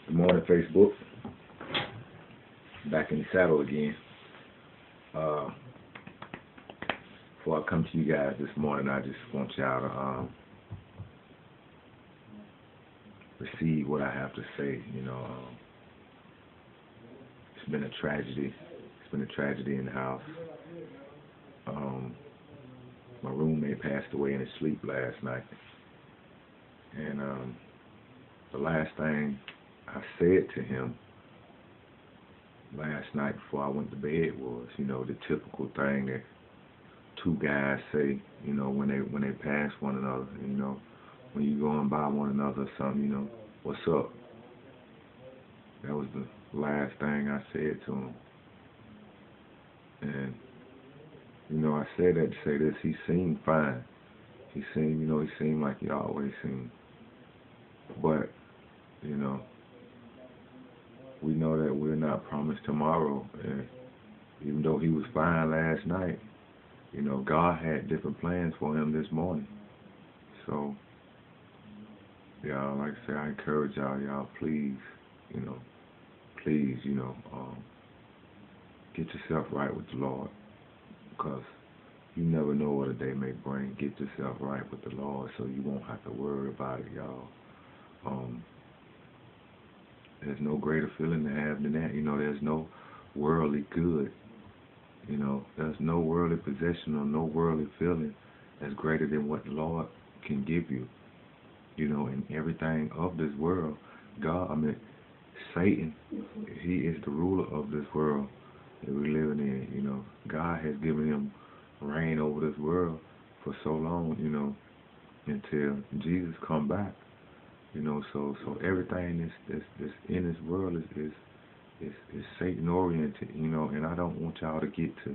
Good morning, Facebook. Back in the saddle again. Before I come to you guys this morning, I just want y'all to receive what I have to say. It's been a tragedy. It's been a tragedy in the house. My roommate passed away in his sleep last night, and the last thing I said to him last night before I went to bed was, the typical thing that two guys say, when they pass one another, when you going by one another or something, what's up? That was the last thing I said to him. And, I said that to say this, he seemed fine. He seemed like he always seemed. But, we know that we're not promised tomorrow. And even though he was fine last night, God had different plans for him this morning. So, y'all, like I say, I encourage y'all, please, get yourself right with the Lord, because you never know what a day may bring. Get yourself right with the Lord so you won't have to worry about it, y'all. There's no greater feeling to have than that. There's no worldly good. There's no worldly possession or no worldly feeling that's greater than what the Lord can give you. And everything of this world, Satan, he is the ruler of this world that we're living in. God has given him reign over this world for so long, until Jesus come back. So everything that's in this world is Satan oriented, and I don't want y'all to get to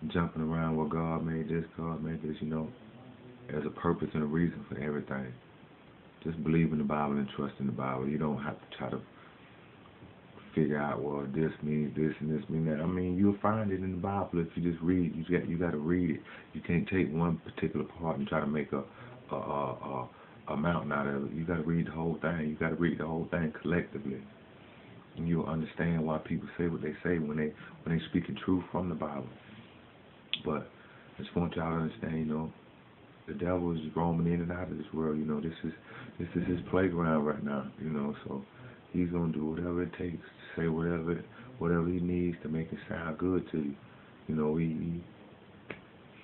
jumping around, well, God made this, God made this, there's a purpose and a reason for everything. Just believe in the Bible and trust in the Bible. You don't have to try to figure out, well, this means this and this means that. You'll find it in the Bible if you just read. You got to read it. You can't take one particular part and try to make a mountain out of it. You got to read the whole thing. You got to read the whole thing collectively, and you'll understand why people say what they say when they speaking truth from the Bible. But I just want y'all to understand, the devil is roaming in and out of this world. This is his playground right now. So he's gonna do whatever it takes to say whatever he needs to make it sound good to you.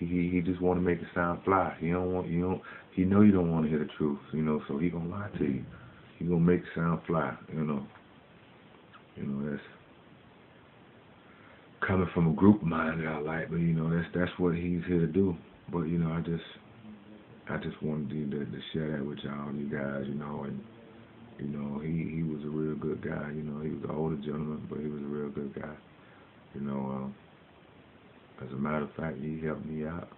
He just want to make it sound fly. He know you don't want to hear the truth. So he gonna lie to you. He gonna make it sound fly. That's coming from a group of mine that I like, but that's what he's here to do. But I just wanted to share that with y'all, you guys, and he was a real good guy. He was an older gentleman, but he was a real good guy. As a matter of fact, he helped me out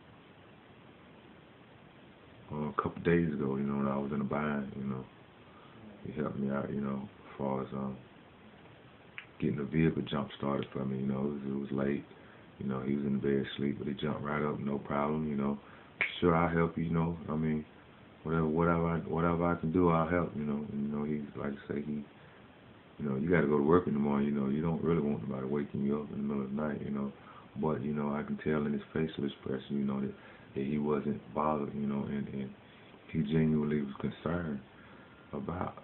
a couple of days ago, when I was in a bind. He helped me out, as far as getting the vehicle jump started for me. It was late. He was in the bed asleep, but he jumped right up, no problem. Sure, I'll help you. Whatever I can do, I'll help. And, he's like I say, you got to go to work in the morning. You don't really want nobody waking you up in the middle of the night. But I can tell in his facial expression, that he wasn't bothered. And he genuinely was concerned about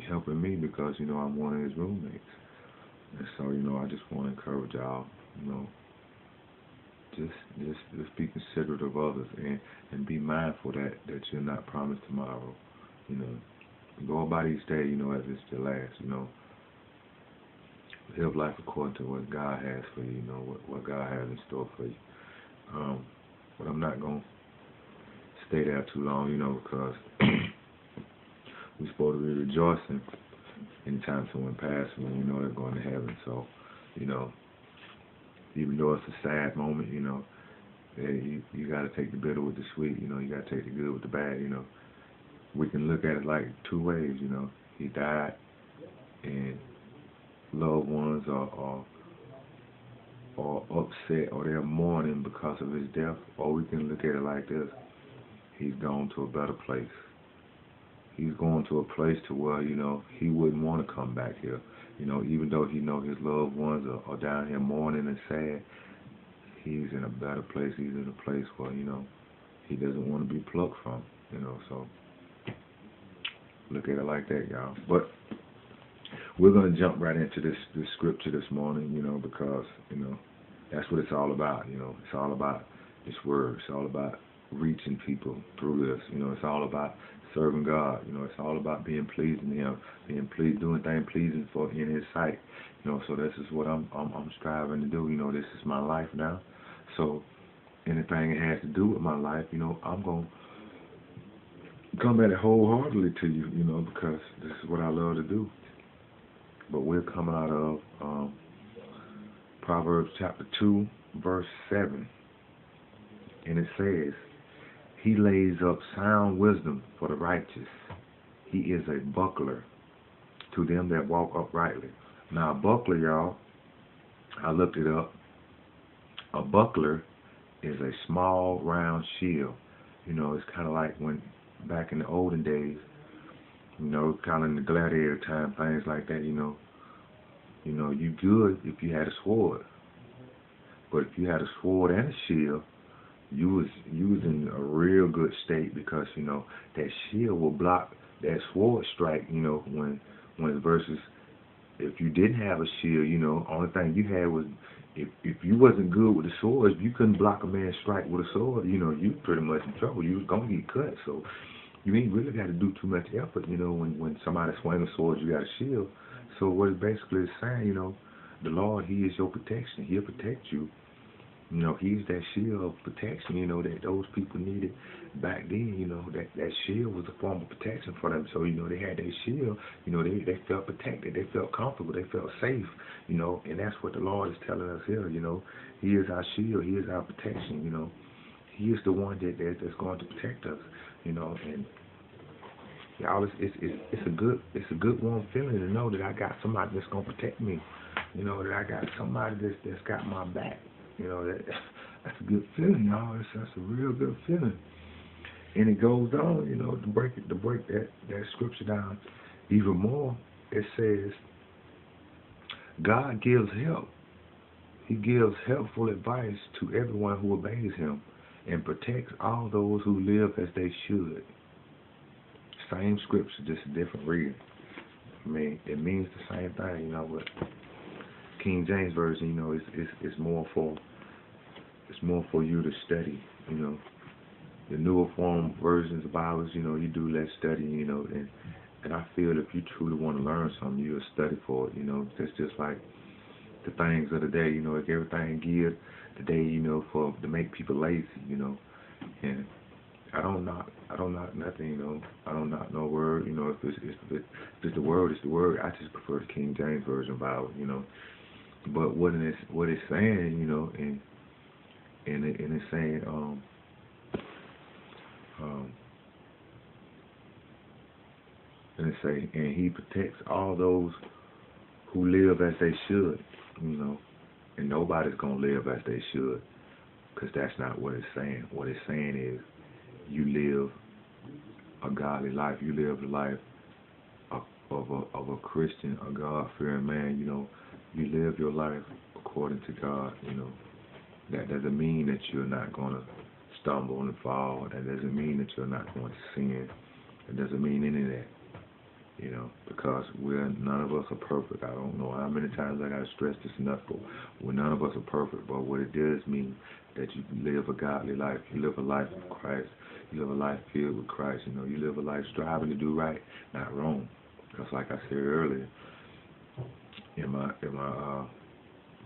helping me because I'm one of his roommates. And so I just want to encourage y'all, just be considerate of others and be mindful that you're not promised tomorrow. Go about each day, as it's your last. Live life according to what God has for you. What God has in store for you. But I'm not gonna stay there too long, because we're supposed to be rejoicing anytime someone passes when they're going to heaven. So, even though it's a sad moment, you got to take the bitter with the sweet. You got to take the good with the bad. We can look at it like two ways. He died, and loved ones are upset or they're mourning because of his death. Or we can look at it like this: he's gone to a better place. he's going to a place to where, he wouldn't want to come back here. Even though he know his loved ones are down here mourning and sad, he's in a better place. He's in a place where, he doesn't want to be plucked from, so look at it like that, y'all. But we're going to jump right into this scripture this morning, because, that's what it's all about, It's all about this word. It's all about reaching people through this. It's all about serving God. It's all about being pleasing to Him, doing things pleasing for in His sight. So this is what I'm striving to do. This is my life now. So anything that has to do with my life, I'm gonna come at it wholeheartedly to you, because this is what I love to do. But we're coming out of Proverbs chapter 2, verse 7, and it says, "He lays up sound wisdom for the righteous. He is a buckler to them that walk uprightly." Now, a buckler, y'all, I looked it up. A buckler is a small, round shield. It's kind of like when back in the olden days, kind of in the gladiator time, things like that, you good if you had a sword. But if you had a sword and a shield, you was in a real good state, because that shield will block that sword strike. When versus if you didn't have a shield, only thing you had was if you wasn't good with the sword, if you couldn't block a man's strike with a sword, you pretty much in trouble. You was gonna get cut. So you ain't really got to do too much effort. When somebody swings a sword, you got a shield. So what it basically is saying, the Lord, He is your protection. He'll protect you. He's that shield of protection, that those people needed back then. That shield was a form of protection for them. So, they had that shield, they felt protected, they felt comfortable, they felt safe, and that's what the Lord is telling us here, He is our shield, He is our protection, He is the one that's going to protect us, and y'all, it's a good warm feeling to know that I got somebody that's gonna protect me, that I got somebody that's got my back. That's a good feeling, y'all. That's a real good feeling. And it goes on, to break that scripture down even more. It says, God gives help. He gives helpful advice to everyone who obeys Him, and protects all those who live as they should. Same scripture, just a different reading. I mean, it means the same thing, but King James Version, it's more for you to study, The newer form versions of Bibles, you do less studying, and I feel if you truly want to learn something, you'll study for it, It's just like the things of the day, like everything geared today, to make people lazy, and I don't knock nothing, I don't knock no word, if it's the word, it's the word. I just prefer the King James Version Bible, But what it's saying, and it's saying, and it say, and He protects all those who live as they should, and nobody's gonna live as they should, because that's not what it's saying. What it's saying is, you live a godly life. You live the life of a Christian, a God-fearing man. You live your life according to God. That doesn't mean that you're not going to stumble and fall. That doesn't mean that you're not going to sin. It doesn't mean any of that. Because none of us are perfect. I don't know how many times I got to stress this enough, but none of us are perfect. But what it does mean that you live a godly life. You live a life of Christ. You live a life filled with Christ. You live a life striving to do right, not wrong. Because like I said earlier, in my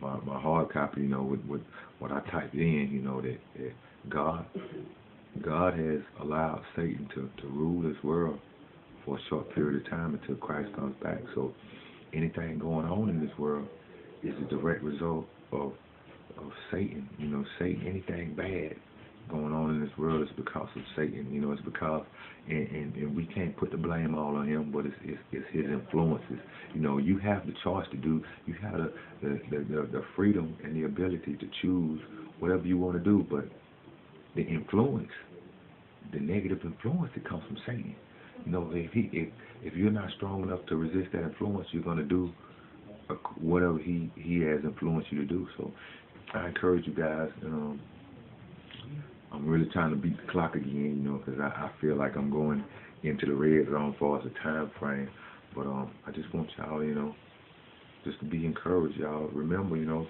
hard copy, with what I typed in, that God has allowed Satan to rule this world for a short period of time until Christ comes back. So anything going on in this world is a direct result of Satan. Satan, anything bad going on in this world is because of Satan. It's because, and we can't put the blame all on him, but it's his influences. You have the choice to do. You have the freedom and the ability to choose whatever you want to do, but the influence, the negative influence that comes from Satan. You know, if you're not strong enough to resist that influence, you're gonna do whatever he has influenced you to do. So I encourage you guys. I'm really trying to beat the clock again, you know, because I feel like I'm going into the red zone as far as the time frame. But I just want y'all, you know, just to be encouraged, y'all. Remember, you know,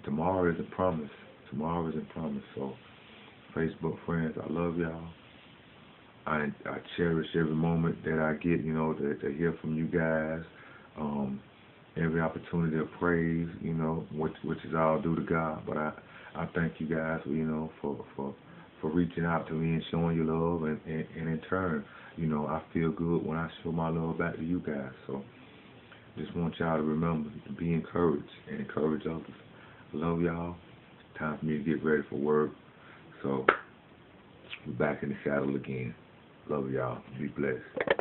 tomorrow isn't promised. Tomorrow isn't promised. So, Facebook friends, I love y'all. I cherish every moment that I get, you know, to hear from you guys. Every opportunity of praise, you know, which is all due to God. But I thank you guys, you know, for reaching out to me and showing your love, and in turn, you know, I feel good when I show my love back to you guys. So just want y'all to remember to be encouraged and encourage others. I love y'all. It's time for me to get ready for work. So we're back in the saddle again. Love y'all. Be blessed.